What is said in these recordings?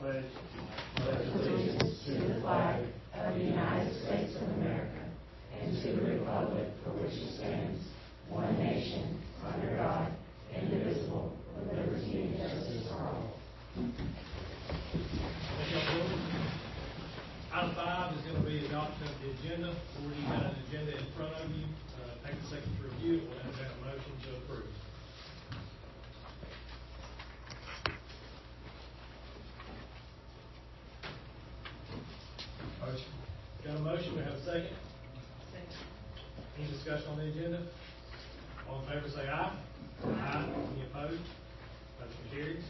pledge allegiance to the flag of the United States of America and to the republic for which it stands, one nation, under God, indivisible, with liberty and justice for all. Item 5 is going to be adoption of the agenda. Before you got an agenda in front of you, take a second to review it. We'll entertain a motion to approve. Motion. Got a motion, we have a second. Second. Any discussion on the agenda? All in favor say aye. Aye. Any opposed? Motion carries.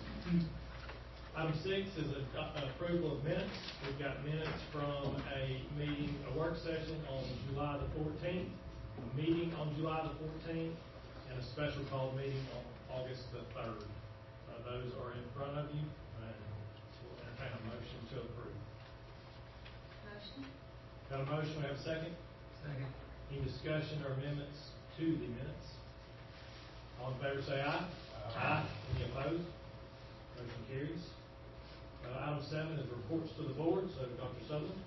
Item 6 is approval of minutes. We've got minutes from a meeting, a work session on July the 14th, a meeting on July the 14th, and a special call meeting on August the 3rd. Those are in front of you, and we'll entertain a motion to approve. Motion. Got a motion, we have a second? Second. Any discussion or amendments to the minutes? All in favor say aye. Aye. Any opposed? Motion carries. Item 7 is reports to the board, so Dr. Sutherland.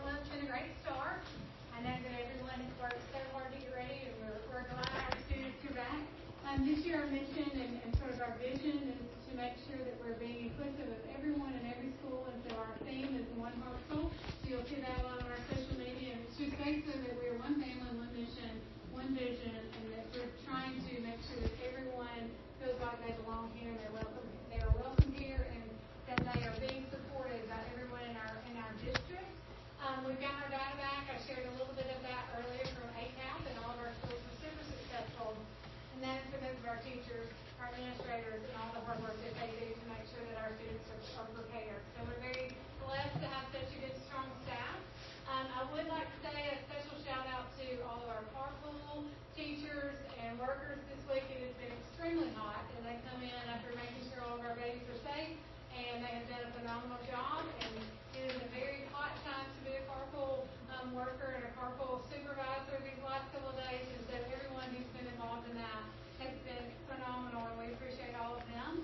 Well, it's been a great start. I know that everyone has worked so hard to get ready, and we're glad our students are back. This year our mission and sort of our vision is to make sure that we're being inclusive of everyone in every school, and so our theme is One Hartsville. So you'll see that a lot on our social media, and it's just basically that we're one family, one mission, one vision, and that we're trying to make sure that everyone feels like they belong here and they're welcome. They are welcome here, and that they are being supported by everyone in our district. We've got our data back. I shared a little bit of that earlier from ACAP, and all of our schools were super successful. And that is because of our teachers, our administrators, and all the hard work that they do to make sure that our students are prepared. So we're very blessed to have such a good, strong staff. I would like to say a special shout out to all of our carpool teachers and workers this week. It has been extremely hot, and they come in after making sure all of our babies are safe, and they have done a phenomenal job. And it is a very hot time to be a carpool worker and a carpool supervisor these last couple of days, and so everyone who's been involved in that has been phenomenal, and we appreciate all of them.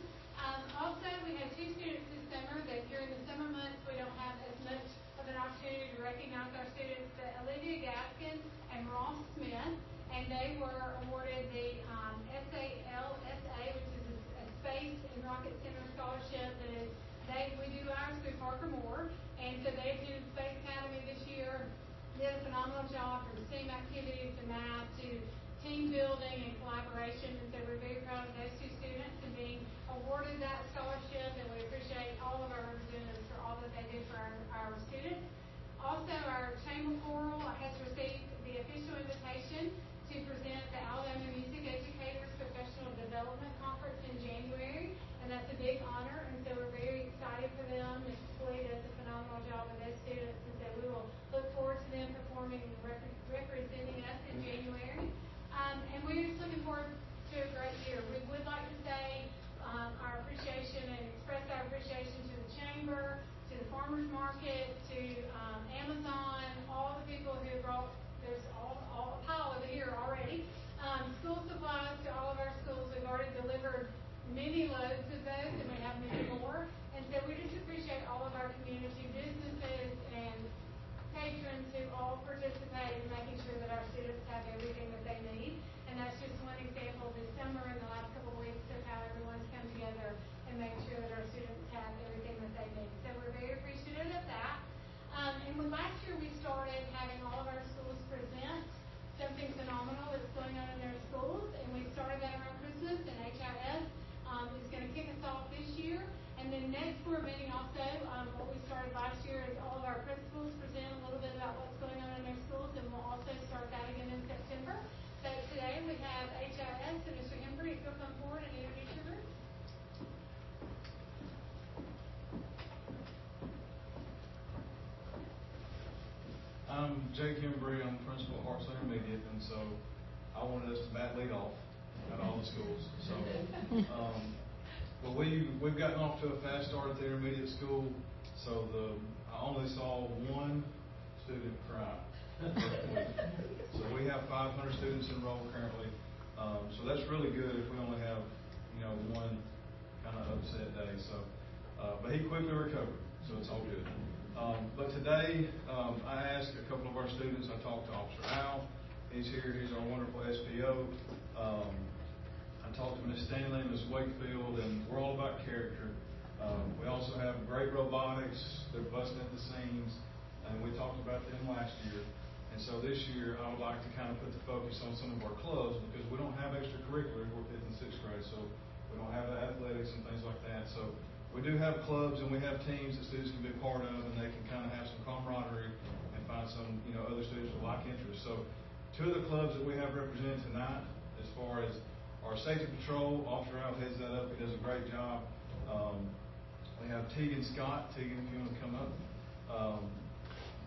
Also, we had 2 students this summer that during the summer months we don't have as much of an opportunity to recognize our students, but Olivia Gaskin and Ross Smith, and they were awarded the SALSA, which is a Space and Rocket Center scholarship. We do ours through Parker Moore, and so they attended Space Academy this year, did a phenomenal job from STEAM activities to math to team building and collaboration, and so we're very proud of those 2 students and being awarded that scholarship, and we appreciate all of our representatives for all that they do for our students. Also, our Chamber Choral has received the official invitation to present the Alabama Music Educators Professional Development Conference in January, and that's a big honor, and so we're very excited for them. Ms. Floyd does a phenomenal job with those students, and so we will look forward to them performing and representing us in January. And we're just looking forward to a great year. We would like to say our appreciation and express our appreciation to the Chamber, to the Farmers Market, to Amazon, all the people who brought, there's all a pile over here already. School supplies to all of our schools. We've already delivered many loads of those, and we have many more. And so we just appreciate all of our community businesses and patrons who all participate in making sure that our students have everything that they need. And that's just one example this summer and the last couple of weeks of how everyone's come together and made sure that our students have everything that they need. So we're very appreciative of that. And when last year we started having all of our schools present something phenomenal that's going on in their schools, and we started that around Christmas, and HIS is going to kick us off this year. And then next board meeting also, what we started last year is all of our principals present a little bit about what's going on in their schools, and we'll also start that again in September. So today we have HIS and Mr. Embry, if you'll come forward and introduce your group. I'm Jake Embry. I'm principal at Hartsville Intermediate, and so I wanted us to bat lead off at all the schools. So, but we've gotten off to a fast start at the intermediate school. So I only saw 1 student cry. So we have 500 students enrolled currently. So that's really good if we only have 1 kind of upset day. So But he quickly recovered, so it's all good. But today, I asked a couple of our students, I talked to Officer Al, he's here, he's our wonderful SPO. I talked to Miss Stanley and Miss Wakefield, and we're all about character. We also have great robotics, they're busting at the seams, and we talked about them last year. And so this year, I would like to kind of put the focus on some of our clubs, because we don't have extracurricular, we're 5th and 6th grade, so we don't have the athletics and things like that. So we do have clubs and we have teams that students can be a part of, and they can kind of have some camaraderie and find some, other students with like interests. So 2 of the clubs that we have represented tonight, as far as our safety patrol, Officer Al heads that up, he does a great job. We have Tegan Scott. Tegan, if you want to come up.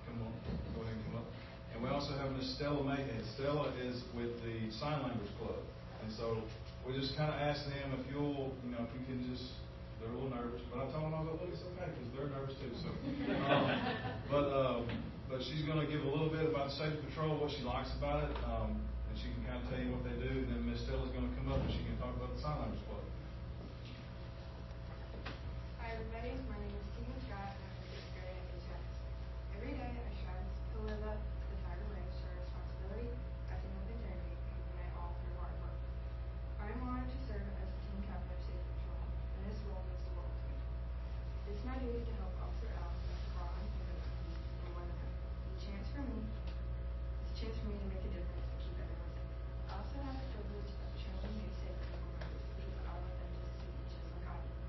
Come on, go ahead and come up. And we also have Miss Stella Mayhead. Stella is with the Sign Language Club. And so we just kind of asked them if you'll, if you can just, they're a little nervous, but I told them, I was like, look, it's okay, because they're nervous too. So, but she's going to give a little bit about the safety patrol, what she likes about it, and she can kind of tell you what they do. And then Miss Stella's going to come up and she can talk about the Sign Language Club. Hi everybody, my name is Tegan Scott and I'm in 6th grade at HX. Every day I strive to live up to the title range for responsibility, acting with integrity, and doing it all through hard work. I am honored to serve as the team captain of Safety Patrol, and this role means the world to me. It is my duty to help Officer Al prevent crime and victims from one another. It's a chance for me to make a difference and keep everyone safe. I also have the privilege of training new safety patrol members because I want them to succeed just like I did.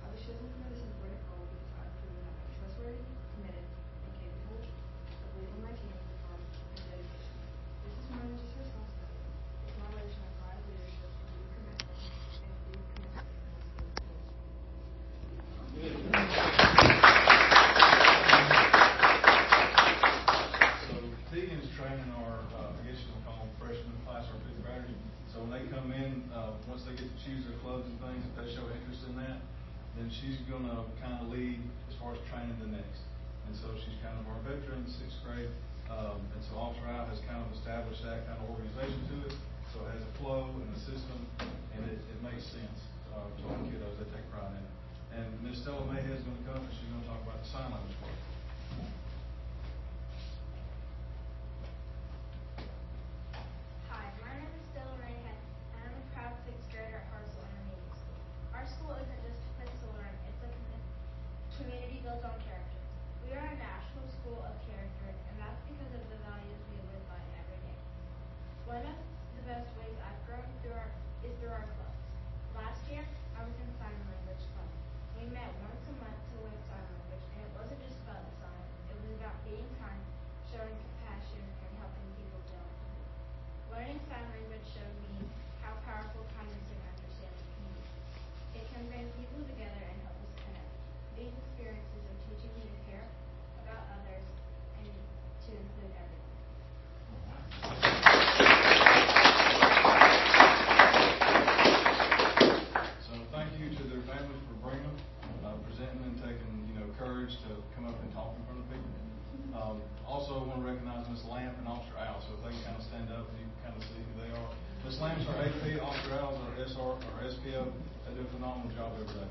I was chosen for this important role because I've proven that I'm trustworthy, committed, and capable of leading my team with fun and dedication. This is more than just a responsibility. It's my relation of pride, leadership, and deep commitment to this school. So Tegan's training our, I guess you would call them freshman class, our 5th graders. So when they come in, once they get to choose their clubs and things, if they show interest in that, then she's going to kind of lead as far as training the next. And so she's kind of our veteran, 6th grade. And so Officer Al has kind of established that kind of organization to it. So it has a flow and a system, and it makes sense to our kiddos. They take pride in it. And Miss Stella Mayhead is going to come, and she's going to talk about the Sign Language Club. Hi, my name is Stella Mayhead, and I'm a proud 6th grader at Hartsville Intermediate School. Our school isn't just a place to learn, it's a community built on character. We are a national school of character, and that's because of the values we live by every day. One of the best ways I've grown is through our clubs. Last year, I was in Sign Language Club. We met once a month to learn sign language, and it wasn't just about the signs. It was about being kind, showing compassion, and helping people feel included. Learning sign language showed me how powerful kindness and understanding can be. It can bring people together and help us connect. These experiences are teaching me to care about others and to include everyone. So thank you to their families for bringing them, presenting and taking, courage to come up and talk in front of people. Also, I want to recognize Miss Lamp and Officer Al, so if they can kind of stand up and you can kind of see who they are. Miss Lamp's our AP, Officer Al's our SR, our SPO. They do a phenomenal job every day.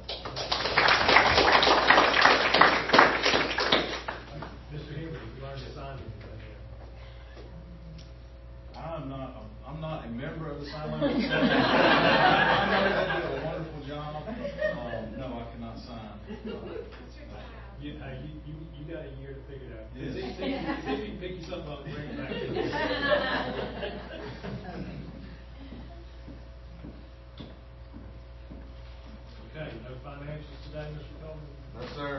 Mr. Henry, you learned to sign anything yet? I'm not a member of the Sign Language Club. I know they do a wonderful job. No, I cannot sign. You got a year to figure it out. Yes. See if you can pick yourself up and bring it back. Okay, no financials today, Mr. Coleman? No, sir.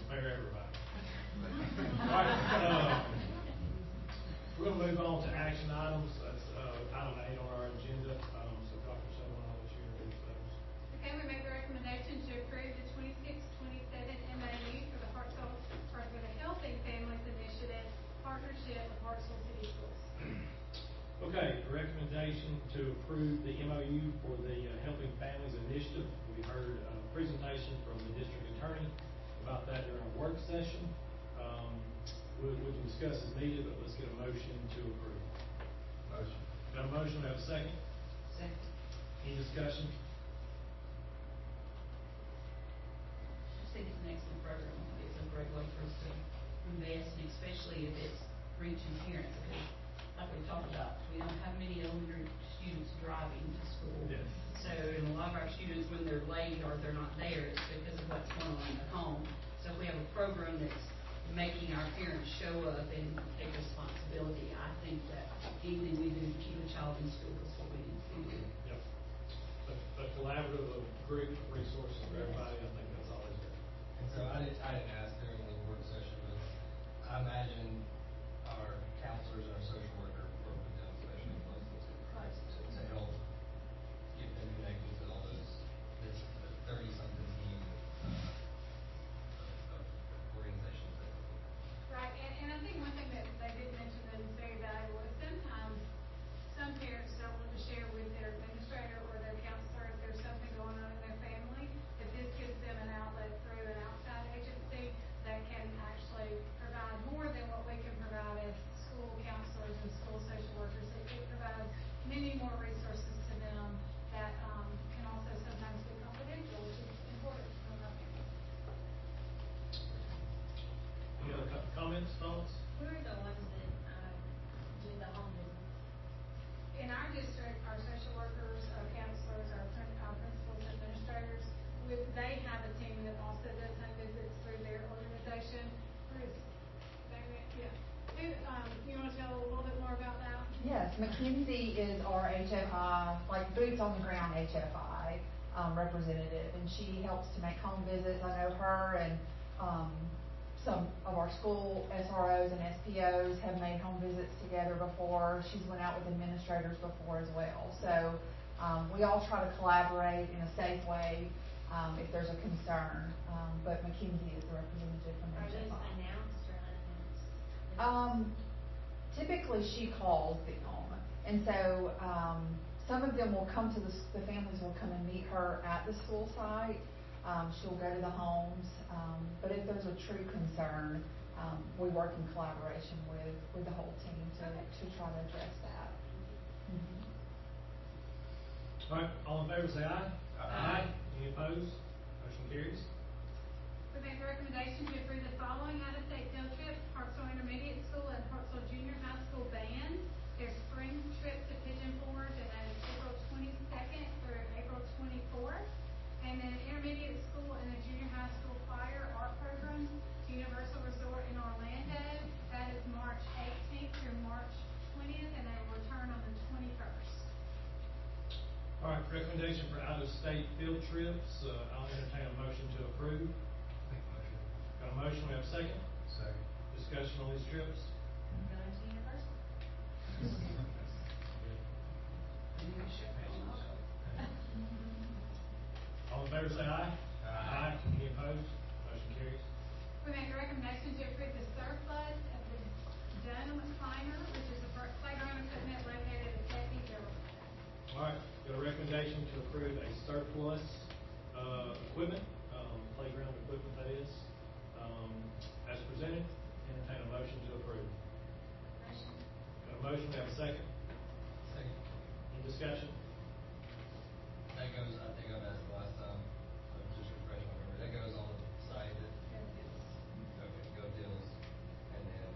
Spare everybody. All right, we're going to move on to action items. That's item 8 on our agenda. So Dr. Sullivan, I'll let you introduce those. Okay, we make the recommendation to approve the 26-27 MAU for the Hartsville Department of Health and Families Initiative partnership with Hartsville City Schools. Okay, recommendation to approve the MOU for the Helping Families Initiative. We heard a presentation from the district attorney about that during our work session. We can discuss as needed, but let's get a motion to approve. Motion. Got a motion, we have a second? Second. Any discussion? think it's an excellent program. I think it's a great way for us to invest, and especially if it's reaching parents, because like we talked about, we don't have many elementary students driving to school. Yes. So, and a lot of our students, when they're late or they're not there, it's because of what's going on at home. So if we have a program that's making our parents show up and take responsibility, I think that anything we do to keep a child in school is what we need to do. Yep. A collaborative group of resources for everybody, I think that's always good. And so I didn't ask during the work session, but I imagine our counselors and our social worker work with them, especially to help get them connected to all those, this 30-something team of organizations that. Right, and I think one thing that they did mention that is very valuable is sometimes some parents don't want to share with their administrator or their counselor if there's something going on in their family, that this gives them an outlet through an outside agency that can actually provide more than what we can provide as school counselors and school social workers. It provides many more resources to them that can also sometimes be confidential, which is important from our family. Any other comments, thoughts? Who are the ones that, do the home visits? In our district, our social workers, our counselors, our principals, administrators, they have a team that also does home visits through their organization. Bruce, yeah. You want to tell a little bit more about that? Yes, Mackenzie is our HFI, like boots on the ground HFI representative, and she helps to make home visits. I know her and some of our school SROs and SPOs have made home visits together before. She's went out with administrators before as well. So we all try to collaborate in a safe way if there's a concern. But Mackenzie is the representative from Are those HFI. announced or unannounced? Typically she calls them, and so some of them will come to the families will come and meet her at the school site. She'll go to the homes, but if there's a true concern, we work in collaboration with the whole team to try to address that. Mm-hmm. All right, all in favor say aye. Aye. Any opposed? Motion carries. We make a recommendation to approve the following out-of-state field trips: Hartsville Intermediate School and Hartsville Junior High School band. Their spring trip to Pigeon Forge, and that is April 22nd through April 24th. And then intermediate school and the junior high school choir art program to Universal Resort in Orlando. That is March 18th through March 20th, and they will return on the 21st. All right, recommendation for out-of-state field trips, I'll entertain a motion to approve. Make a motion. Got a motion, we have a second? Second. Discussion on these trips? I'm going to Universal. All in favor say aye. Aye. Any opposed? Motion carries. We make a recommendation to approve the surplus of the Dunham Climber, which is a playground equipment located at Becky Building. All right, got a recommendation to approve a surplus, equipment, playground equipment that is, as presented. Entertain a motion to approve. Motion. Got a motion, we have a second. Second. Any discussion? That goes, I think I've asked the last time, but just refresh my memory, that goes on the site that, okay, go deals, and then.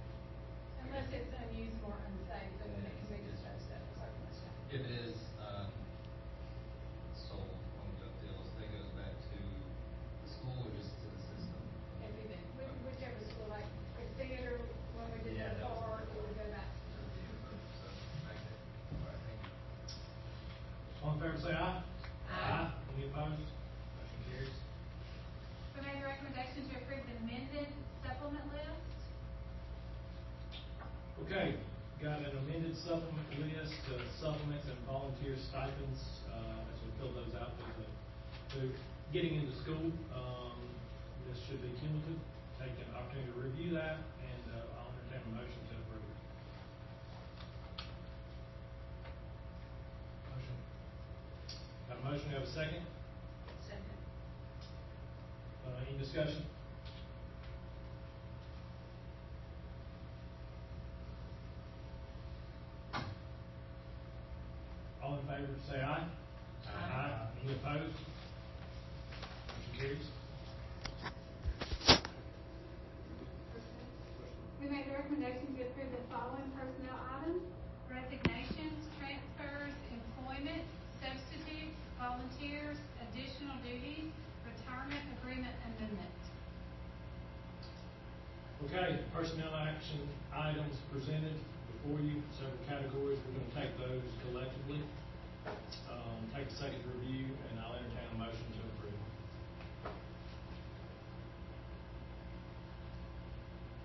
Unless it's unused or unsafe, then it can be disposed of, surplus. If it is, sold on the deals, that goes back to the school or just to the system? Whichever school, like the theater, when we did Yeah, the that was- bar, it would go back. So, back there. All right, thank you. All in favor say aye. Aye. Any opposed? Motion carries. We made a recommendation to approve the amended supplement list. Okay, got an amended supplement list, supplements and volunteer stipends, as we fill those out to getting into school. This should be cumulative. Take an opportunity to review that, and I'll entertain a motion to approve. Motion. Got a motion, we have a second? Second. Any discussion? All in favor, say aye. Aye. Any opposed? Motion carries. recommendation to approve the following personnel items: resignations, transfers, employment, substitutes, volunteers, additional duties, retirement agreement amendment. Okay, personnel action items presented before you, several categories. We're gonna take those collectively. Take a second to review, and I'll entertain a motion to approve.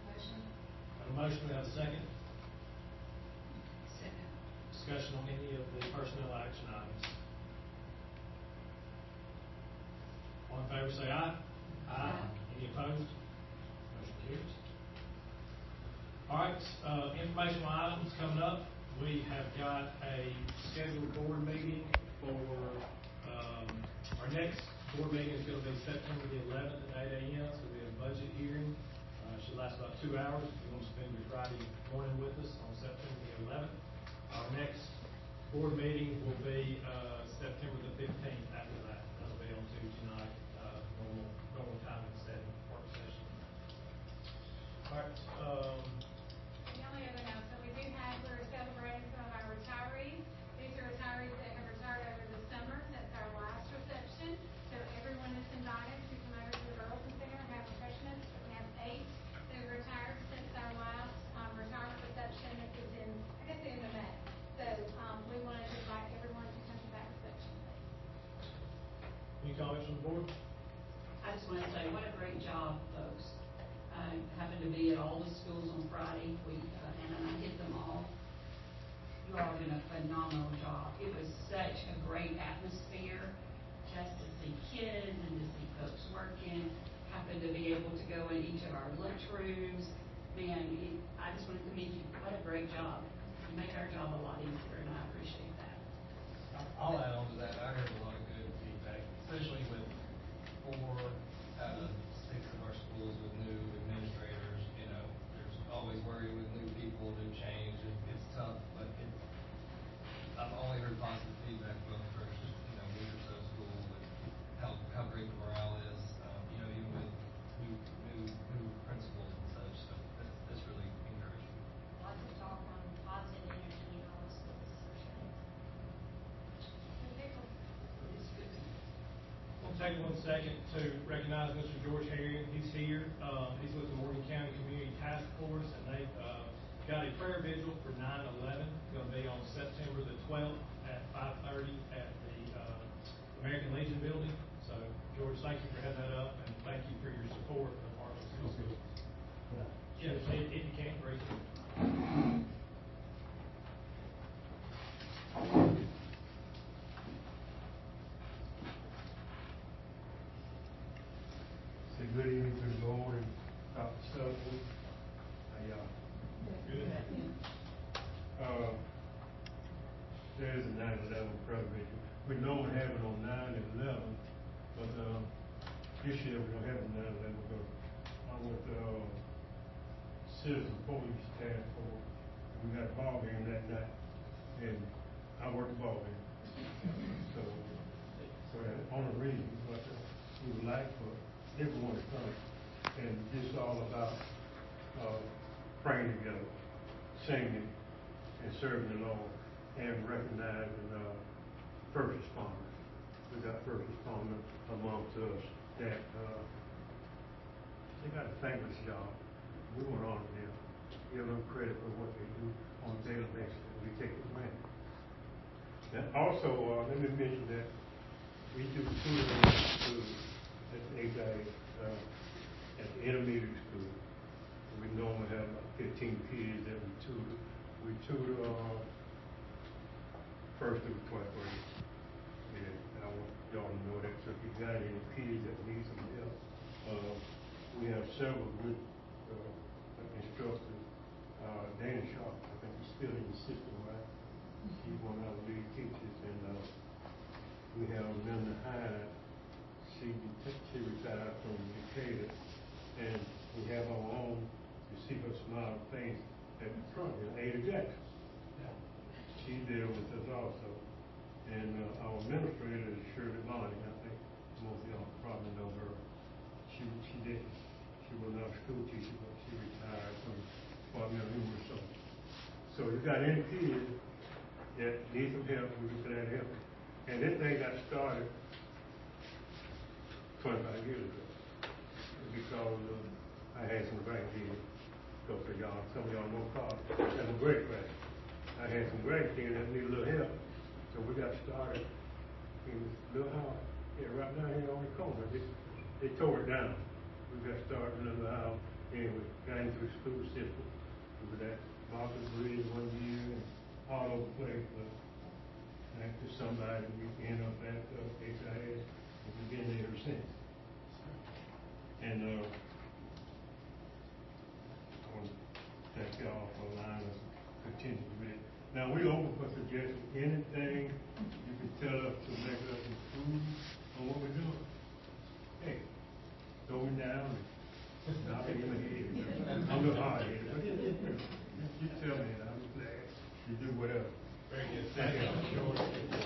Motion. Have a motion, we have a second. Second. Discussion on any of the personnel action items. All in favor, say aye. Aye. Any opposed? Motion carries. All right, informational items coming up. We have got a scheduled board meeting for, our next board meeting is gonna be September the 11th at 8 a.m. So we have a budget hearing. Should last about 2 hours. If you want to spend your Friday morning with us on September the 11th. Our next board meeting will be, September the 15th after that. That'll be on Tuesday night, normal time and setting, work session. All right, The only other note, so we do have, we're celebrating some of our retirees. These are retirees that have retired over the summer. That's our last reception. So everyone is invited to come over to the Burleson Center and have refreshments. We have 8 that have retired since our last, retirement reception, which was in, I guess, the end of May. So, we wanted to invite everyone to come to that reception, please. any comments from the board? I just want to say, what a great job, folks. I happened to be at all the schools on Friday. Hannah and I hit them all. You all did a phenomenal job. It was such a great atmosphere just to see kids and to see folks working. Happened to be able to go in each of our lunch rooms. Man, I just wanted to commend you. What a great job. You make our job a lot easier, and I appreciate that. I'll add on to that. I heard a lot of good feedback, especially with 4 out of 6 of our schools with new administrators. You know, there's always worry with new people, new change. It's tough, but I've only heard positive feedback from the first, week or so of school with how great the morale is. Even with new principals and such. So that's really encouraging. Lots of talk on positive energy in all the schools, for sure. It's good. We'll take 1 second to recognize Mr. George Harrigan. He's here. He's with the Morgan County Community Task Force, and they've got a prayer vigil for 9/11. It's going to be on September the 12th at 5:30 at the American Legion building. So, George, thank you for heading that up, and thank you for your support of the Hartsville School. Yeah, if you can, raise it. Say good evening to the Lord and Dr. Sutherland. How y'all? Good. There's a 9/11 prayer vigil. We normally have it on 9/11, but this year we don't have a 9/11 because I'm with Citizen Police Task Force. We got a ball game that night, and I work the ball game. So that's the only reason, but we would like for everyone to come. And this is all about praying together, singing, and serving the Lord, and recognizing first responders. We got first responders amongst us that they got a thankless job. We want to honor them, give them credit for what they do on a daily basis that we take it for granted. And also, let me mention that we do tutoring at the at the intermediate school. We normally have about 15 kids that we tutor. We tutor first through 12th grade. And I want y'all to know that. So if you got any kids that need some help, we have several good instructors. Dana Sharp, I think he's still in the system, right? He's one of our lead teachers, and we have Linda Hyde. She retired from Decatur, and we have our own, you see her smile face at the front, Ada Jackson. She's there with us also. And our administrator is Shirley Lonnie. I think most of y'all probably know her. She was not a school teacher, but she retired from Department got any kids that need some help, we be glad to help them. And this thing got started 25 years ago, because I had some grandkids. So for y'all, some of y'all know Carl, that's a great friend. I had some grandkids that needed a little help, so we got started in this little house, yeah, right down here on the corner. They tore it down. We got started in a little house, and we got into the school system. We were at Martha's Bridge 1 year, and all over the place, but after somebody, we ended up at HIS, and we've been there ever since. And, I want to thank y'all for allowing us to continue with it. Now, we're open for suggestions, anything you can tell us to make us improve on what we're doing. Hey, throw it down and knock it in the head. I'm the hard head, but you tell me, and I'm glad you do whatever. Very good. Thank you.